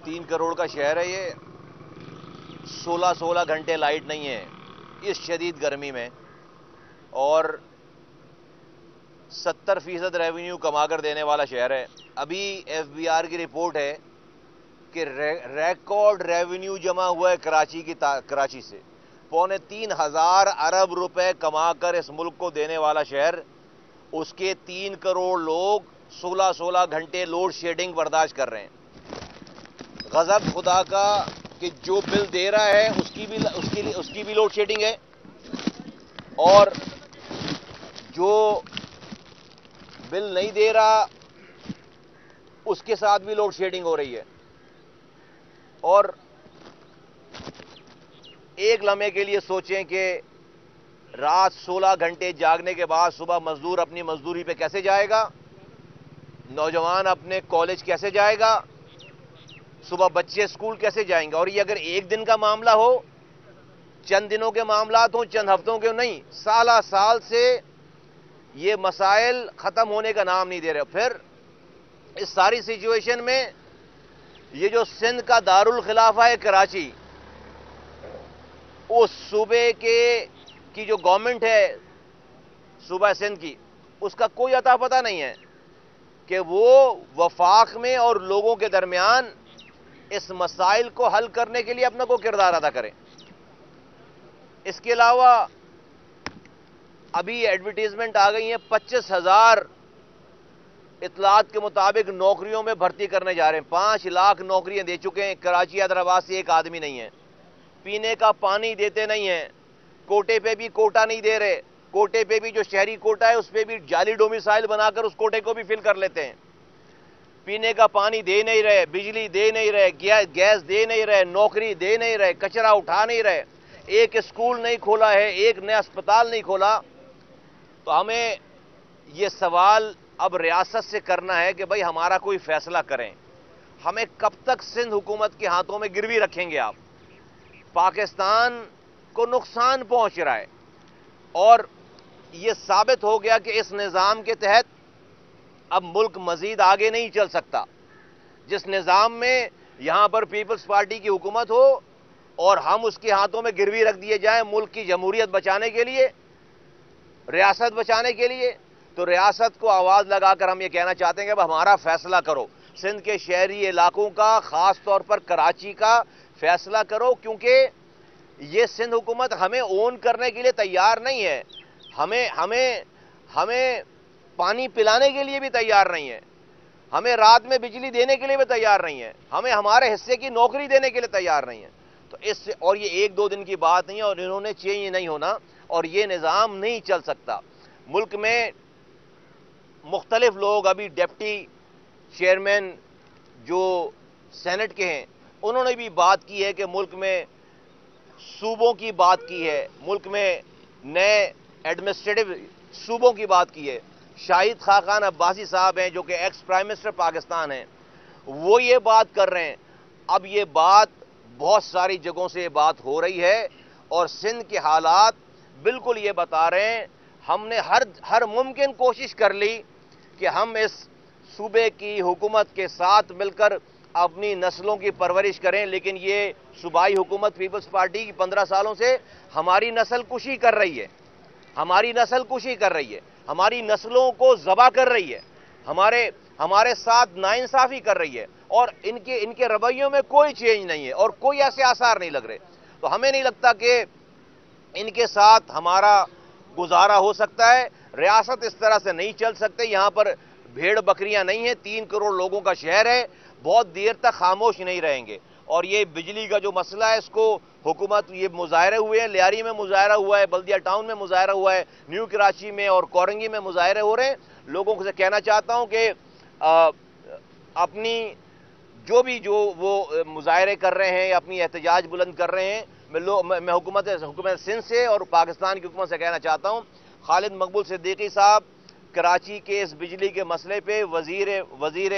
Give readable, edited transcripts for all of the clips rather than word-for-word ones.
3 کروڑ کا شہر ہے یہ. 16 گھنٹے لائٹ نہیں ہے اس شدید گرمی میں, اور 70% ریونیو کما کر دینے والا شہر ہے. ابھی ایف بی آر کی رپورٹ ہے کہ ریکارڈ ریونیو جمع ہوا ہے کراچی سے. 3,500 ارب روپے کما کر اس ملک کو دینے والا شہر, اس کے 3 کروڑ لوگ 16 گھنٹے لوڈ شیڈنگ برداشت کر رہے ہیں. غضب خدا کا کہ جو بل دے رہا ہے اس کی بھی لوڈ شیڈنگ ہے, اور جو بل نہیں دے رہا اس کے ساتھ بھی لوڈ شیڈنگ ہو رہی ہے. اور ایک لمحے کے لیے سوچیں کہ رات 16 گھنٹے جاگنے کے بعد صبح مزدور اپنی مزدوری پہ کیسے جائے گا, نوجوان اپنے کالج کیسے جائے گا, صبح بچے اسکول کیسے جائیں گے. اور یہ اگر ایک دن کا معاملہ ہو, چند دنوں کے معاملات ہوں, چند ہفتوں کے نہیں, سال سے یہ مسائل ختم ہونے کا نام نہیں دے رہے. پھر اس ساری سچویشن میں یہ جو سندھ کا دارالخلافہ ہے کراچی, اس صوبے کی جو گورنمنٹ ہے صوبہ سندھ کی, اس کا کوئی عطا پتہ نہیں ہے کہ وہ وفاق میں اور لوگوں کے درمیان اس مسائل کو حل کرنے کے لیے اپنا کو کردار ادا کریں. اس کے علاوہ ابھی ایڈورٹیزمنٹ آ گئی ہیں, 25,000 اطلاعات کے مطابق نوکریوں میں بھرتی کرنے جا رہے ہیں. 5 لاکھ نوکریاں دے چکے ہیں. کراچی حیدرآباد سے ایک آدمی نہیں ہے. پینے کا پانی دیتے نہیں ہیں. کوٹے پہ بھی کوٹا نہیں دے رہے. کوٹے پہ بھی جو شہری کوٹا ہے اس پہ بھی جعلی ڈومیسائل بنا کر اس کوٹے کو بھی فل کر لیتے ہیں. پینے کا پانی دے نہیں رہے, بجلی دے نہیں رہے, گیس دے نہیں رہے, نوکری دے نہیں رہے, کچرا اٹھا نہیں رہے, ایک اسکول نہیں کھولا ہے, ایک نیا اسپتال نہیں کھولا. تو ہمیں یہ سوال اب ریاست سے کرنا ہے کہ بھائی ہمارا کوئی فیصلہ کریں. ہمیں کب تک سندھ حکومت کے ہاتھوں میں گروی رکھیں گے آپ؟ پاکستان کو نقصان پہنچ رہا ہے, اور یہ ثابت ہو گیا کہ اس نظام کے تحت اب ملک مزید آگے نہیں چل سکتا. جس نظام میں یہاں پر پیپلز پارٹی کی حکومت ہو اور ہم اس کے ہاتھوں میں گروی رکھ دیے جائیں ملک کی جمہوریت بچانے کے لیے, ریاست بچانے کے لیے, تو ریاست کو آواز لگا کر ہم یہ کہنا چاہتے ہیں کہ اب ہمارا فیصلہ کرو. سندھ کے شہری علاقوں کا, خاص طور پر کراچی کا فیصلہ کرو, کیونکہ یہ سندھ حکومت ہمیں اون کرنے کے لیے تیار نہیں ہے. ہمیں پانی پلانے کے لیے بھی تیار نہیں ہے. ہمیں رات میں بجلی دینے کے لیے بھی تیار نہیں ہے. ہمیں ہمارے حصے کی نوکری دینے کے لیے تیار نہیں ہے. تو اور یہ 1-2 دن کی بات نہیں ہے, اور انہوں نے چینج نہیں ہونا, اور یہ نظام نہیں چل سکتا. ملک میں مختلف لوگ, ابھی ڈپٹی چیئرمین جو سینٹ کے ہیں انہوں نے بھی بات کی ہے کہ ملک میں صوبوں کی بات کی ہے, ملک میں نئے ایڈمنسٹریٹو صوبوں کی بات کی ہے. شاہد خاقان عباسی صاحب ہیں جو کہ ایکس پرائم منسٹر پاکستان ہیں, وہ یہ بات کر رہے ہیں. اب یہ بات بہت ساری جگہوں سے یہ بات ہو رہی ہے, اور سندھ کے حالات بالکل یہ بتا رہے ہیں. ہم نے ہر ممکن کوشش کر لی کہ ہم اس صوبے کی حکومت کے ساتھ مل کر اپنی نسلوں کی پرورش کریں, لیکن یہ صوبائی حکومت پیپلز پارٹی کی 15 سالوں سے ہماری نسل کشی کر رہی ہے. ہماری نسلوں کو ذبح کر رہی ہے, ہمارے ساتھ ناانصافی کر رہی ہے, اور ان کے رویوں میں کوئی چینج نہیں ہے اور کوئی ایسے آثار نہیں لگ رہے. تو ہمیں نہیں لگتا کہ ان کے ساتھ ہمارا گزارا ہو سکتا ہے. ریاست اس طرح سے نہیں چل سکتے. یہاں پر بھیڑ بکریاں نہیں ہیں, 3 کروڑ لوگوں کا شہر ہے, بہت دیر تک خاموش نہیں رہیں گے. اور یہ بجلی کا جو مسئلہ ہے اس کو حکومت, یہ مظاہرے ہوئے ہیں, لیاری میں مظاہرہ ہوا ہے, بلدیہ ٹاؤن میں مظاہرہ ہوا ہے, نیو کراچی میں اور کورنگی میں مظاہرے ہو رہے ہیں. لوگوں سے کہنا چاہتا ہوں کہ اپنی جو وہ مظاہرے کر رہے ہیں, اپنی احتجاج بلند کر رہے ہیں, میں حکومت سندھ سے اور پاکستان کی حکومت سے کہنا چاہتا ہوں, خالد مقبول صدیقی صاحب کراچی کے اس بجلی کے مسئلے پہ وزیر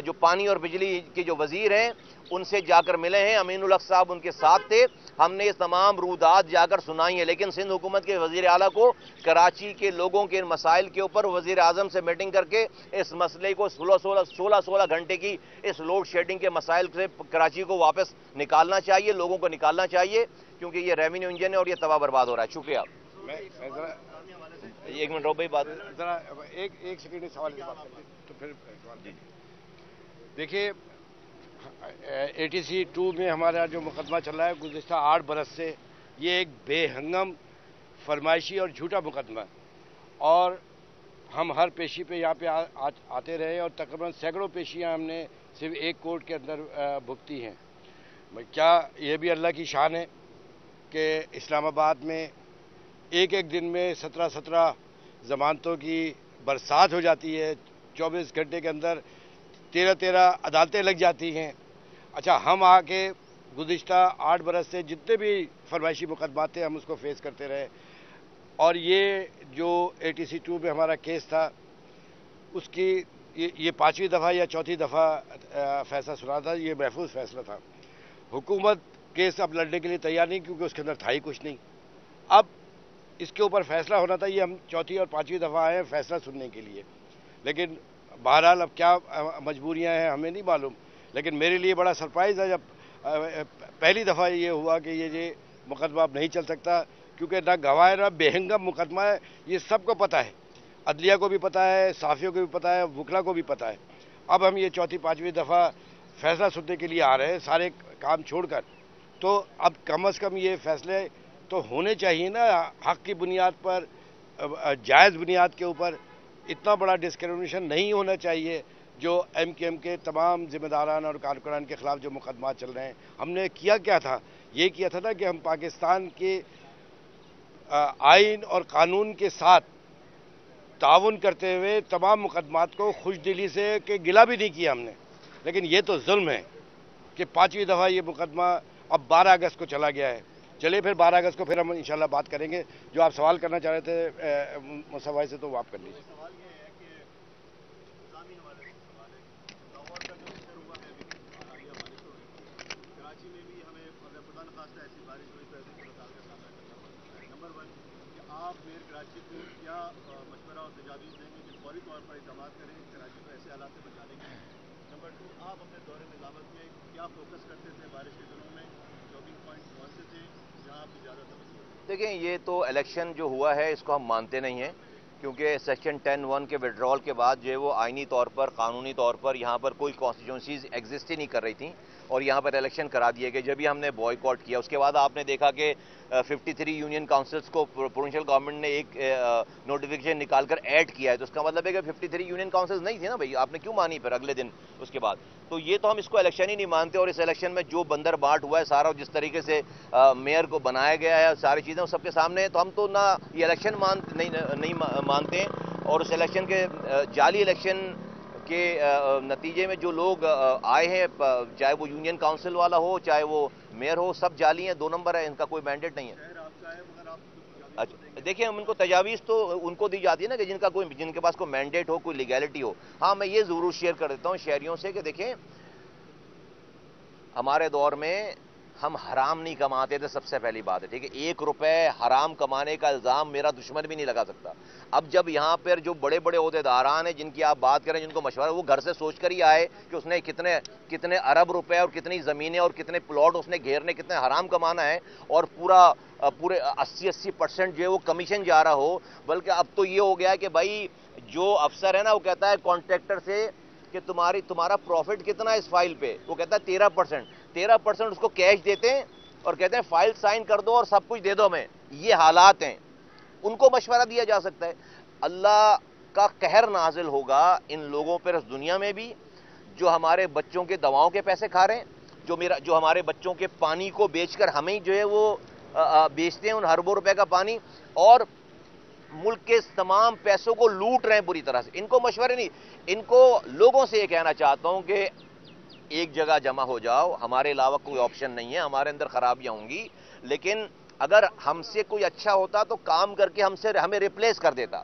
جو پانی اور بجلی کے جو وزیر ہیں ان سے جا کر ملے ہیں، امین الحق صاحب ان کے ساتھ تھے، ہم نے یہ تمام رودات جا کر سنائی ہیں، لیکن سندھ حکومت کے وزیر اعلیٰ کو کراچی کے لوگوں کے مسائل کے اوپر وزیر اعظم سے میٹنگ کر کے اس مسئلے کو 16 گھنٹے کی اس لوڈ شیڈنگ کے مسائل سے کراچی کو واپس نکالنا چاہیے، لوگوں کو نکالنا چاہیے، کیونکہ یہ ریونیو انجن ہے اور یہ تباہ برباد ہو رہا ہے۔ شکریہ۔ ایک منٹ رو بھائی، بات ذرا ایک سیکنڈ سوال کی بات کرتے تو پھر دیکھیے ATC-2 میں ہمارا جو مقدمہ چل رہا ہے گزشتہ 8 برس سے، یہ ایک بے ہنگم فرمائشی اور جھوٹا مقدمہ ہے، اور ہم ہر پیشی پہ یہاں پہ آتے رہے اور تقریباً سینکڑوں پیشیاں ہم نے صرف ایک کورٹ کے اندر بھگتی ہیں۔ کیا یہ بھی اللہ کی شان ہے کہ اسلام آباد میں ایک دن میں 17 ضمانتوں کی برسات ہو جاتی ہے، 24 گھنٹے کے اندر 13 عدالتیں لگ جاتی ہیں۔ اچھا، ہم آ کے گزشتہ 8 برس سے جتنے بھی فرمائشی مقدمات تھے ہم اس کو فیس کرتے رہے، اور یہ جو ATC-2 میں ہمارا کیس تھا اس کی یہ 5ویں دفعہ یا 4تھی دفعہ فیصلہ سنا تھا، یہ محفوظ فیصلہ تھا۔ حکومت کیس اب لڑنے کے لیے تیار نہیں، کیونکہ اس کے اندر تھا ہی کچھ نہیں۔ اب اس کے اوپر فیصلہ ہونا تھا، یہ ہم 4تھی اور 5ویں دفعہ آئے ہیں فیصلہ سننے کے لیے، لیکن بہرحال اب کیا مجبوریاں ہیں ہمیں نہیں معلوم، لیکن میرے لیے بڑا سرپرائز ہے جب پہلی دفعہ یہ ہوا کہ یہ مقدمہ اب نہیں چل سکتا، کیونکہ نہ گواہ ہے نہ بے ہنگم مقدمہ ہے، یہ سب کو پتہ ہے، عدلیہ کو بھی پتہ ہے، صحافیوں کو بھی پتہ ہے، وکلا کو بھی پتہ ہے۔ اب ہم یہ 4تھی 5ویں دفعہ فیصلہ سننے کے لیے آ رہے ہیں سارے کام چھوڑ کر، تو اب کم از کم یہ فیصلے تو ہونے چاہیے نا حق کی بنیاد پر، جائز بنیاد کے اوپر۔ اتنا بڑا ڈسکریمنیشن نہیں ہونا چاہیے جو MKM کے تمام ذمہ داران اور کارکنان کے خلاف جو مقدمات چل رہے ہیں۔ ہم نے کیا تھا، یہ کیا تھا نا کہ ہم پاکستان کے آئین اور قانون کے ساتھ تعاون کرتے ہوئے تمام مقدمات کو خوش دلی سے کہ گلہ بھی نہیں کیا ہم نے، لیکن یہ تو ظلم ہے کہ 5ویں دفعہ یہ مقدمہ اب 12 اگست کو چلا گیا ہے۔ چلے پھر 12 اگست کو پھر ہم انشاءاللہ بات کریں گے۔ جو آپ سوال کرنا چاہ رہے تھے مصطفیٰ بھائی سے، تو وہ آپ کر لیجیے۔ سوال یہ ہے کہ انتظامی حوالے سے سوال ہے کہ لاہور کا جو اثر ہوا ہے ابھی حالیہ بارشوں میں، کراچی میں بھی ہمیں اگر خدا نخواستہ ایسی بارش ہوئی تو ایسی صورتحال کا سامنا کرنا پڑ سکتا ہے۔ نمبر 1 کہ آپ میئر کراچی کو کیا مشورہ اور تجاویز دیں گے کہ فوری طور پر اقدامات کریں کراچی کو ایسے حالات سے بچانے کے لیے؟ نمبر 2، آپ اپنے دور نظامت میں کیا فوکس کرتے تھے بارش کے دنوں میں؟ جاگنگ پوائنٹ کون سے تھے جہاں آپ کی زیادہ توجہ ہوتی؟ دیکھیں، یہ تو الیکشن جو ہوا ہے اس کو ہم مانتے نہیں ہیں، کیونکہ سیکشن 10(1) کے وڈرال کے بعد جو ہے وہ آئینی طور پر، قانونی طور پر یہاں پر کوئی کانسٹیٹیوئنسیز ایگزسٹ ہی نہیں کر رہی تھیں، اور یہاں پر الیکشن کرا دیے گئے۔ جب ہی ہم نے بوائے کاٹ کیا، اس کے بعد آپ نے دیکھا کہ 53 یونین کاؤنسلز کو پروونشل گورنمنٹ نے ایک نوٹیفیکیشن نکال کر ایڈ کیا ہے، تو اس کا مطلب ہے کہ 53 یونین کاؤنسلز نہیں تھے نا بھائی، آپ نے کیوں مانی پھر اگلے دن اس کے بعد؟ تو یہ تو ہم اس کو الیکشن ہی نہیں مانتے، اور اس الیکشن میں جو بندر بانٹ ہوا ہے سارا، جس طریقے سے میئر کو بنایا گیا ہے، ساری چیزیں سب کے سامنے ہیں، تو ہم تو نہ یہ الیکشن نہیں مانتے ہیں، اور اس الیکشن کے جعلی الیکشن کے نتیجے میں جو لوگ آئے ہیں، چاہے وہ یونین کاؤنسل والا ہو چاہے وہ میئر ہو، سب جعلی ہیں، 2 نمبر ہے، ان کا کوئی مینڈیٹ نہیں ہے۔ خیر آپ کا ہے، مگر آپ اچھا دیکھیں، ہم ان کو تجاویز تو ان کو دی جاتی ہے نا کہ جن کے پاس کوئی مینڈیٹ ہو، کوئی لیگیلٹی ہو۔ ہاں، میں یہ ضرور شیئر کر دیتا ہوں شہریوں سے کہ دیکھیں، ہمارے دور میں ہم حرام نہیں کماتے تھے، سب سے پہلی بات ہے، ٹھیک ہے؟ 1 روپے حرام کمانے کا الزام میرا دشمن بھی نہیں لگا سکتا۔ اب جب یہاں پر جو بڑے بڑے عہدیداران ہیں، جن کی آپ بات کریں، جن کو مشورہ، وہ گھر سے سوچ کر ہی آئے کہ اس نے کتنے ارب روپے اور کتنی زمینیں اور کتنے پلاٹ اس نے گھیرنے، کتنے حرام کمانا ہے، اور پورے 80% جو ہے وہ کمیشن جا رہا ہو۔ بلکہ اب تو یہ ہو گیا کہ بھائی جو افسر ہے نا، وہ کہتا ہے کانٹریکٹر سے کہ تمہارا پروفٹ کتنا ہے اس فائل پہ، وہ کہتا ہے 13% اس کو کیش دیتے ہیں اور کہتے ہیں فائل سائن کر دو اور سب کچھ دے دو ہمیں۔ یہ حالات ہیں، ان کو مشورہ دیا جا سکتا ہے۔ اللہ کا قہر نازل ہوگا ان لوگوں پر اس دنیا میں بھی، جو ہمارے بچوں کے دواؤں کے پیسے کھا رہے ہیں، جو ہمارے بچوں کے پانی کو بیچ کر ہمیں جو ہے وہ بیچتے ہیں، ان اربوں روپے کا پانی، اور ملک کے تمام پیسوں کو لوٹ رہے ہیں بری طرح سے۔ ان کو مشورے نہیں، ان کو لوگوں سے یہ کہنا چاہتا ہوں کہ ایک جگہ جمع ہو جاؤ، ہمارے علاوہ کوئی آپشن نہیں ہے، ہمارے اندر خرابیاں ہوں گی، لیکن اگر ہم سے کوئی اچھا ہوتا تو کام کر کے ہمیں ریپلیس کر دیتا۔